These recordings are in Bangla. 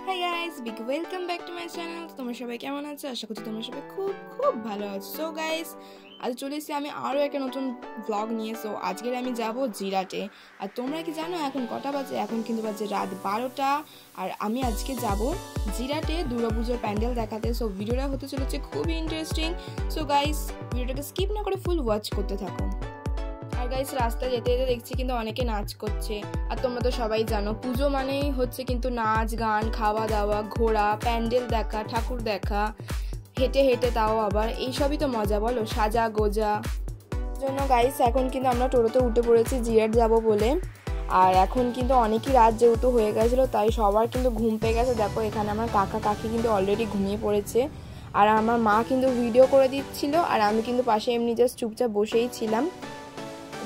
Hi guys, big welcome back to my channel. তোমরা সবাই কেমন আছো? আশা করছি তোমরা সবাই খুব খুব ভালো আছো। সো গাইস, আজ চলে এসেছি আমি আরও একটা নতুন ব্লগ নিয়ে। সো আজকের আমি যাব জিরাটে। আর তোমরা কি জানো এখন কটা বাজে? এখন কিন্তু বাজে রাত 12টা। আর আমি আজকে যাব জিরাটে দুর্গাপুজোর প্যান্ডেল দেখাতে। সো ভিডিওটা হতে চলেছে খুবই ইন্টারেস্টিং। সো গাইস, ভিডিওটাকে স্কিপ না করে ফুল ওয়াচ করতে থাকো। আর গাইস, রাস্তায় যেতে যেতে দেখছি কিন্তু অনেকে নাচ করছে। আর তোমরা তো সবাই জানো পুজো মানেই হচ্ছে কিন্তু নাচ গান, খাওয়া দাওয়া, ঘোরা, প্যান্ডেল দেখা, ঠাকুর দেখা, হেঁটে হেঁটে, তাও আবার এইসবই তো মজা, বলো, সাজা গোজা। জন্য গাইস এখন কিন্তু আমরা টোটোতে উঠে পড়েছি জিরাট যাব বলে। আর এখন কিন্তু অনেকই রাত যেহেতু হয়ে গেছিলো, তাই সবার কিন্তু ঘুম পেয়ে গেছে। দেখো এখানে আমার কাকা কাকি কিন্তু অলরেডি ঘুমিয়ে পড়েছে। আর আমার মা কিন্তু ভিডিও করে দিচ্ছিল, আর আমি কিন্তু পাশে এমনি জাস্ট চুপচাপ বসেই ছিলাম।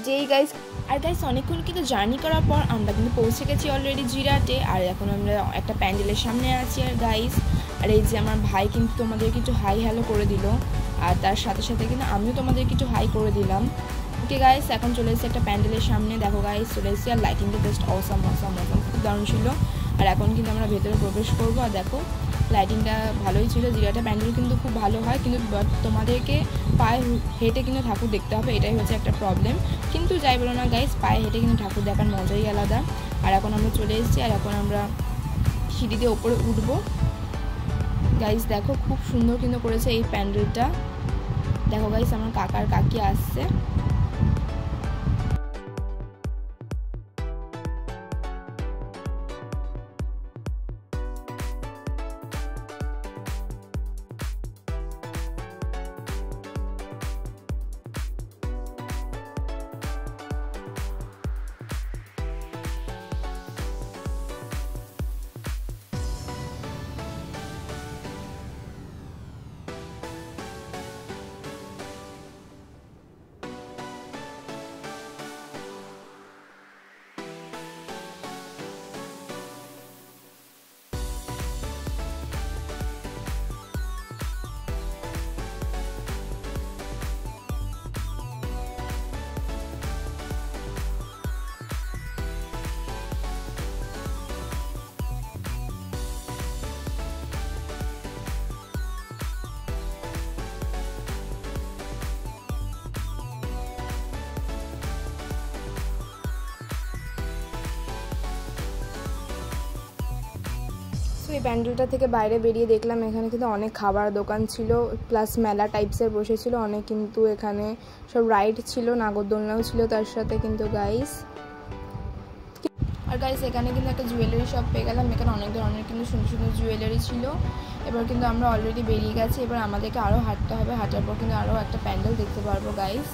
যেই গাইস, আর গাইস অনেকক্ষণ কিন্তু জার্নি করার পর আমরা কিন্তু পৌঁছে গেছি অলরেডি জিরাটে। আর এখন আমরা একটা প্যান্ডেলের সামনে আছি। আর গাইস, আর এই যে আমার ভাই কিন্তু তোমাদের কিছু হাই হ্যালো করে দিল, আর তার সাথে সাথে কিন্তু আমিও তোমাদের কিছু হাই করে দিলাম। ওকে গাইস, এখন চলে এসেছি একটা প্যান্ডেলের সামনে। দেখো গাইস, চলে এসেছি। আর লাইটিংটা জাস্ট অসাম খুব দারুণ ছিল। আর এখন কিন্তু আমরা ভেতরে প্রবেশ করবো। আর দেখো লাইটিংটা ভালোই ছিল। জিরাটে প্যান্ডেল কিন্তু খুব ভালো হয়, কিন্তু তোমাদেরকে পায়ে হেঁটে কিন্তু ঠাকুর দেখতে হবে, এটাই হচ্ছে একটা প্রবলেম। কিন্তু যাই বলো না গাইস, পায়ে হেঁটে কিন্তু ঠাকুর দেখার মজাই আলাদা। আর এখন আমরা চলে এসেছি। আর এখন আমরা সিঁড়ি দিয়ে ওপরে উঠবো। গাইস দেখো খুব সুন্দর কিন্তু করেছে এই প্যান্ডেলটা। দেখো গাইস, আমার কাকার কাকি আসছে। তো এই প্যান্ডেলটা থেকে বাইরে বেরিয়ে দেখলাম এখানে কিন্তু অনেক খাবার দোকান ছিল, প্লাস মেলা টাইপসের বসেছিল অনেক। কিন্তু এখানে সব রাইড ছিল, নাগরদোলনাও ছিল তার সাথে কিন্তু গাইস। আর গাইস, এখানে কিন্তু একটা জুয়েলারি শপ পেয়ে গেলাম। এখানে অনেক ধরনের কিন্তু সুন্দর সুন্দর জুয়েলারি ছিল। এবার কিন্তু আমরা অলরেডি বেরিয়ে গেছি। এবার আমাদেরকে আরও হাঁটতে হবে, হাঁটার পর কিন্তু আরও একটা প্যান্ডেল দেখতে পারবো গাইস।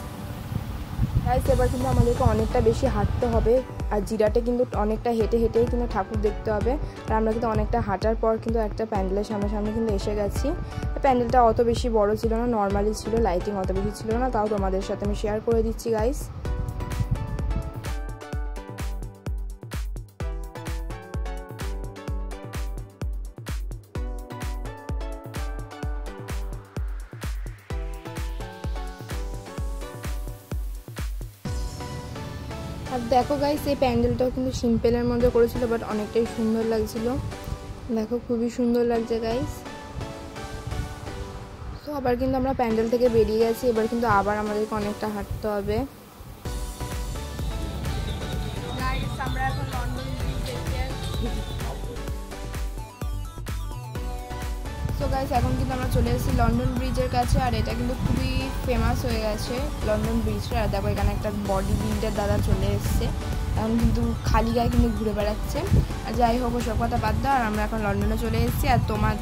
এবার কিন্তু আমাদেরকে অনেকটা বেশি হাঁটতে হবে। আর জিরাটে কিন্তু অনেকটা হেঁটে হেঁটেই কিন্তু ঠাকুর দেখতে হবে। আর আমরা কিন্তু অনেকটা হাঁটার পর কিন্তু একটা প্যান্ডেলের সামনে কিন্তু এসে গেছি। প্যান্ডেলটা অত বেশি বড় ছিল না, নর্মালি ছিল, লাইটিং অত বেশি ছিল না, তাও তোমাদের সাথে আমি শেয়ার করে দিচ্ছি গাইস। আর দেখো গাইস, এই প্যান্ডেলটাও কিন্তু সিম্পলের মধ্যে করেছিল, বাট অনেকটাই সুন্দর লাগছিল। দেখো খুবই সুন্দর লাগছে গাইস। তো আবার কিন্তু আমরা প্যান্ডেল থেকে বেরিয়ে গেছি। এবার কিন্তু আবার আমাদেরকে অনেকটা হাঁটতে হবে। আমরা এখন লন্ডন ব্রিজ দেখতে আসছি। তো গাইস, এখন কিন্তু আমরা চলে এসেছি লন্ডন ব্রিজের কাছে। আর এটা কিন্তু খুবই ফেমাস হয়ে গেছে লন্ডন ব্রিজটা। আর দেখো এখানে একটা বডি বিল্ডার দাদা চলে এসছে, এখন কিন্তু খালি গায়ে কিন্তু ঘুরে বেড়াচ্ছে। আর যাই হোক, সব কথা বাদ দাও। আর আমরা এখন লন্ডনে চলে এসেছি। আর তোমার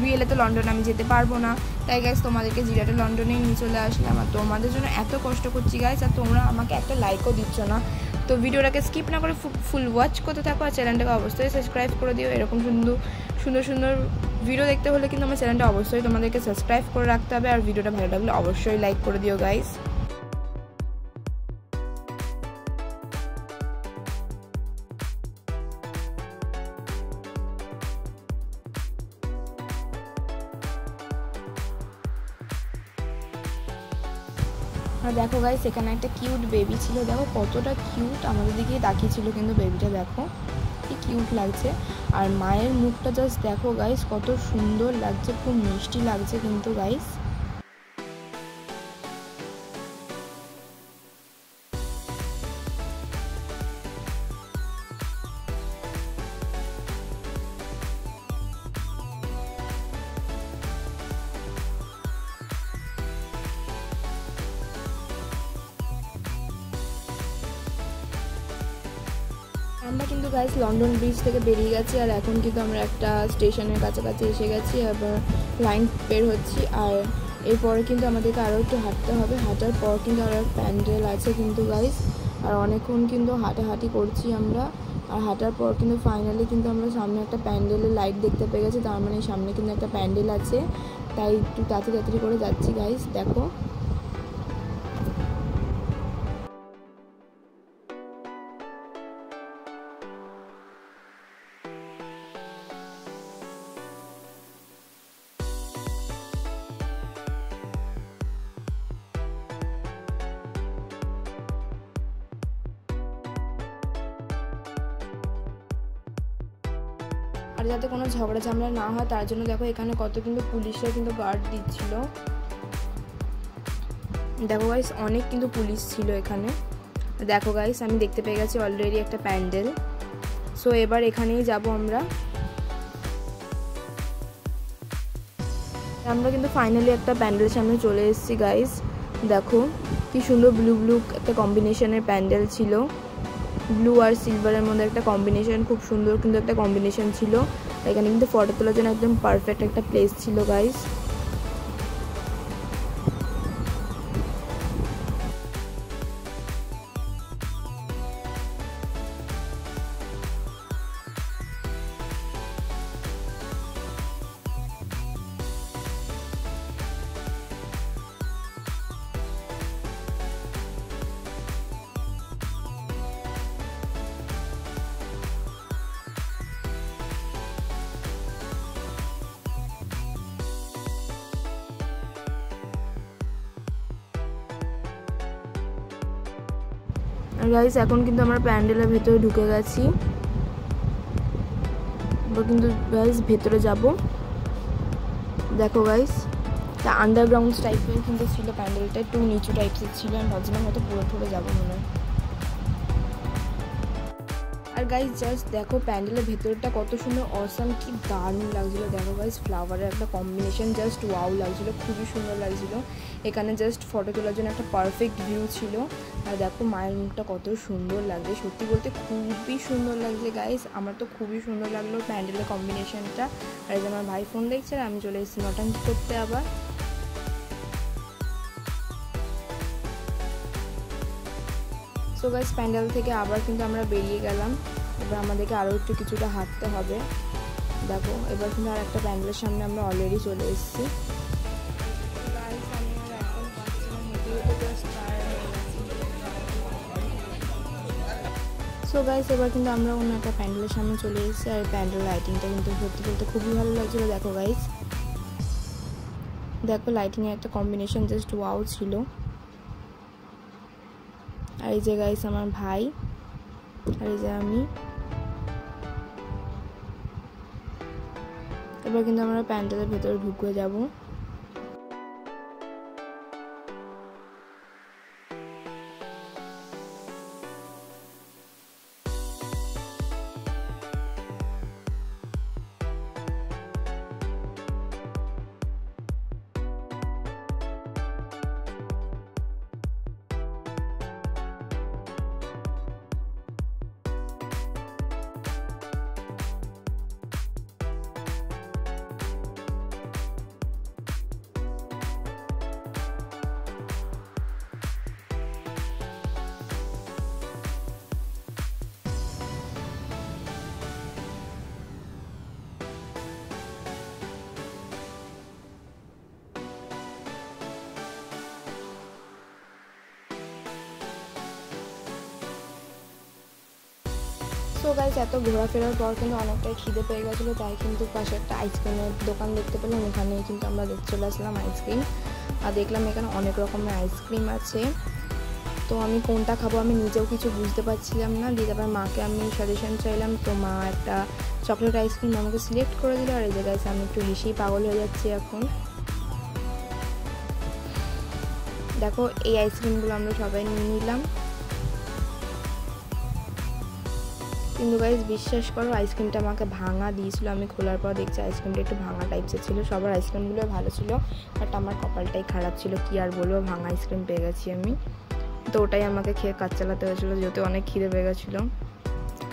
রিয়েলে তো লন্ডন আমি যেতে পারবো না, তাই গাইস তোমাদেরকে জিরাটে লন্ডনেই নিয়ে চলে আসলাম। আর তোমাদের জন্য এত কষ্ট করছি গাইস, আর তোমরা আমাকে একটা লাইকও দিচ্ছ না। তো ভিডিওটাকে স্কিপ না করে ফুল ওয়াচ করতে থাকো। আর চ্যানেলটাকে অবশ্যই সাবস্ক্রাইব করে দিও। এরকম সুন্দর সুন্দর ভিডিও দেখতে হলে কিন্তু আমার চ্যানেলটা অবশ্যই তোমাদেরকে সাবস্ক্রাইব করে রাখতে হবে। আর ভিডিওটা ভালো লাগলে অবশ্যই লাইক করে দিও গাইস। আর দেখো গাইস, এখানে একটা কিউট বেবি ছিল। দেখো কতটা কিউট, আমাদের দিকে তাকিয়ে ছিল কিন্তু বেবিটা। দেখো কি কিউট লাগছে। আর মায়ের মুখটা জাস্ট দেখো গাইস, কত সুন্দর লাগছে, খুব মিষ্টি লাগছে কিন্তু গাইস। আমরা কিন্তু গাইস লন্ডন ব্রিজ থেকে বেরিয়ে গেছি, আর এখন কিন্তু আমরা একটা স্টেশনের কাছাকাছি এসে গেছি, আবার লাইন বের হচ্ছি। আর এরপরে কিন্তু আমাদেরকে আরও একটু হাঁটতে হবে, হাঁটার পর কিন্তু আরও একটা প্যান্ডেল আছে কিন্তু গাইস। আর অনেকক্ষণ কিন্তু হাঁটাহাঁটি করছি আমরা, আর হাঁটার পর কিন্তু ফাইনালি কিন্তু আমরা সামনে একটা প্যান্ডেলের লাইট দেখতে পেয়ে গেছি, তার মানে সামনে কিন্তু একটা প্যান্ডেল আছে, তাই একটু তাড়াতাড়ি করে যাচ্ছি গাইস। দেখো আর যাতে কোনো ঝগড়া ঝামেলা না হয় তার জন্য দেখো এখানে কত কিন্তু পুলিশরা কিন্তু গার্ড দিচ্ছিল। দেখো গাইস অনেক কিন্তু পুলিশ ছিল এখানে। দেখো গাইস আমি দেখতে পেয়ে গেছি অলরেডি একটা প্যান্ডেল। সো এবার এখানেই যাব আমরা। আমরা কিন্তু ফাইনালি একটা প্যান্ডেলের সামনে চলে এসেছি গাইস। দেখো কি সুন্দর ব্লু ব্লু একটা কম্বিনেশনের প্যান্ডেল ছিল, ব্লু আর সিলভারের মধ্যে একটা কম্বিনেশন, খুব সুন্দর কিন্তু একটা কম্বিনেশন ছিল। এখানে কিন্তু ফটো তোলার জন্য একদম পারফেক্ট একটা প্লেস ছিল গাইস। গাইস এখন কিন্তু আমরা প্যান্ডেলের ভেতরে ঢুকে গেছি, আমরা কিন্তু গাইস ভেতরে যাব। দেখো গাইস আন্ডারগ্রাউন্ড টাইপের কিন্তু ছিল প্যান্ডেলটা, একটু নিচু টাইপসের ছিল, আমি ভাবছিলাম হয়তো পুরো ঠুরে যাবো মনে হয়। আর গাইস জাস্ট দেখো প্যান্ডেলের ভেতরটা কত সুন্দর, অসাম, কি দারুণ লাগছিলো। দেখো গাইস ফ্লাওয়ারের একটা কম্বিনেশন জাস্ট ওয়াও লাগছিলো, খুবই সুন্দর লাগছিলো। এখানে জাস্ট ফটো তোলার জন্য একটা পারফেক্ট ভিউ ছিল। আর দেখো মায়ের মুখটা কত সুন্দর লাগছে, সত্যি বলতে খুবই সুন্দর লাগছে গাইস, আমার তো খুবই সুন্দর লাগলো প্যান্ডেলের কম্বিনেশনটা। আর এই যে আমার ভাই ফোন দেখছে, আর আমি চলে এসেছি নটাঙ্কি করতে আবার। সো গাইস প্যান্ডেল থেকে আবার কিন্তু আমরা বেরিয়ে গেলাম, এবার আমাদেরকে আরও একটু কিছুটা হাঁটতে হবে। দেখো এবার কিন্তু আর একটা প্যান্ডেলের সামনে আমরা অলরেডি চলে এসেছি। সো গাইস এবার কিন্তু আমরা অন্য একটা প্যান্ডেলের সামনে চলে এসেছি, আর প্যান্ডেল লাইটিংটা কিন্তু সত্যি বলতে খুবই ভালো লাগছিলো। দেখো গাইস দেখো লাইটিংয়ের একটা কম্বিনেশন জাস্ট ওয়াও ছিল। আর এই যে গাইস আমার ভাই, আর এই যে আমি। এবার কিন্তু আমরা প্যান্ডেলের ভেতরে ঢুকে যাব। সো গাইস এত ঘোরাফেরার পর কিন্তু অনেকটাই খিদে পেয়ে গেছিলো, তাই কিন্তু পাশে একটা আইসক্রিমের দোকান দেখতে পেলাম, ওখানে কিন্তু আমরা চলে আসলাম আইসক্রিম। আর দেখলাম এখানে অনেক রকমের আইসক্রিম আছে, তো তো আমি কোনটা খাবো আমি নিজেও কিছু বুঝতে পারছিলাম না। দিয়ে তারপর মাকে আমি সাজেশন চাইলাম, তো মা একটা চকলেট আইসক্রিম আমাকে সিলেক্ট করে দিল। আর এই জায়গায় আমি একটু হেসেই পাগল হয়ে যাচ্ছি এখন। দেখো এই আইসক্রিমগুলো আমরা সবাই নিয়ে নিলাম, কিন্তু গাইজ বিশ্বাস করো আইসক্রিমটা আমাকে ভাঙা দিয়েছিল। আমি খোলার পর দেখছি আইসক্রিমটা একটু ভাঙা টাইপসের ছিল। সবার আইসক্রিমগুলো ভালো ছিল, বাট আমার কপালটাই খারাপ ছিল, কি আর বলবো, ভাঙা আইসক্রিম পেয়ে গেছি আমি। তো ওটাই আমাকে খেয়ে কাজ চালাতে হয়েছিলো, যেহেতু অনেক খিদে পেয়ে গেছিলো।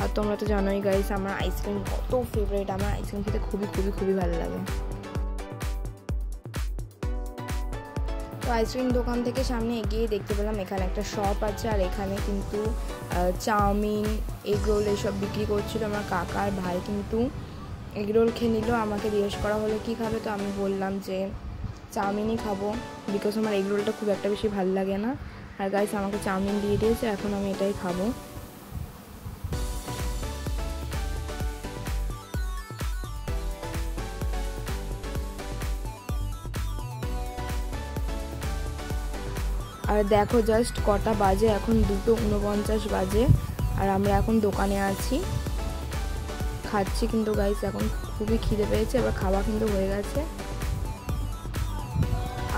আর তোমরা তো জানোই গাইজ আমার আইসক্রিম কত ফেভারিট, আমার আইসক্রিম খেতে খুবই খুবই খুবই ভালো লাগে। তো আইসক্রিম দোকান থেকে সামনে এগিয়ে দেখতে পেলাম এখানে একটা শপ আছে, আর এখানে কিন্তু চাউমিন, এগ রোল এসব বিক্রি করছিল। আমার কাকার ভাই কিন্তু এগ রোল খেয়ে নিল। আমাকে জিজ্ঞেস করা হলো কী খাবে, তো আমি বললাম যে চাউমিনই খাবো, বিকজ আমার এগ রোলটা খুব একটা বেশি ভালো লাগে না। আর গাইস আমাকে চাউমিন দিয়ে দিয়েছে, এখন আমি এটাই খাবো। আর দেখো জাস্ট কটা বাজে, এখন 2:49 বাজে, আর আমরা এখন দোকানে আছি, খাচ্ছি। কিন্তু গাইস এখন খুবই খিদে পেয়েছে, এবার খাওয়া কিন্তু হয়ে গেছে।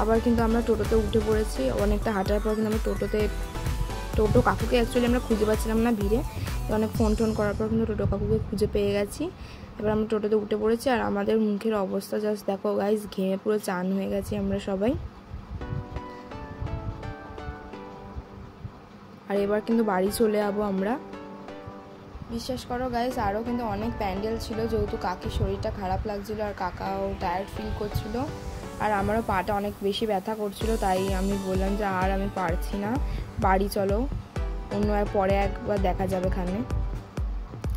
আবার কিন্তু আমরা টোটোতে উঠে পড়েছি। অনেকটা হাঁটার পর কিন্তু আমরা টোটো কাকুকে অ্যাকচুয়ালি আমরা খুঁজে পাচ্ছিলাম না ভিড়ে, অনেক ফোন করার পর কিন্তু টোটো কাকুকে খুঁজে পেয়ে গেছি। এবার আমরা টোটোতে উঠে পড়েছি, আর আমাদের মুখের অবস্থা জাস্ট দেখো গাইস, ঘেমে পুরো চান হয়ে গেছি আমরা সবাই। আর এবার কিন্তু বাড়ি চলে যাবো আমরা। বিশ্বাস করো গাইস আরও কিন্তু অনেক প্যান্ডেল ছিল, যেহেতু কাকির শরীরটা খারাপ লাগছিলো আর কাকাও টায়ার্ড ফিল করছিল, আর আমারও পাটা অনেক বেশি ব্যথা করছিল। তাই আমি বললাম যে আর আমি পারছি না, বাড়ি চলো, অন্য পরে একবার দেখা যাবে এখানে।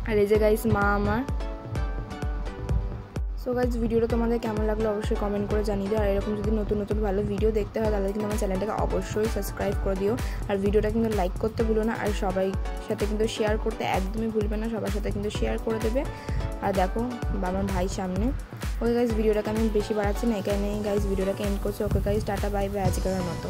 আর এই যে গাইস মা আমার। সো গাইস ভিডিওটা তোমাদের কেমন লাগলো অবশ্যই কমেন্ট করে জানিয়ে দিও। আর এরকম যদি নতুন নতুন ভালো ভিডিও দেখতে হয় তাহলে কিন্তু আমার চ্যানেলটাকে অবশ্যই সাবস্ক্রাইব করে দিও। আর ভিডিওটা কিন্তু লাইক করতে ভুলো না, আর সবাই সাথে কিন্তু শেয়ার করতে একদমই ভুলবে না, সবার সাথে কিন্তু শেয়ার করে দেবে। আর দেখো আমার ভাই সামনে। ওকে গাইস ভিডিওটাকে আমি বেশি বাড়াচ্ছি না, এখানে গাইস ভিডিওটাকে এন্ড করছি। Okay guys tata bye bye আজকের মতো।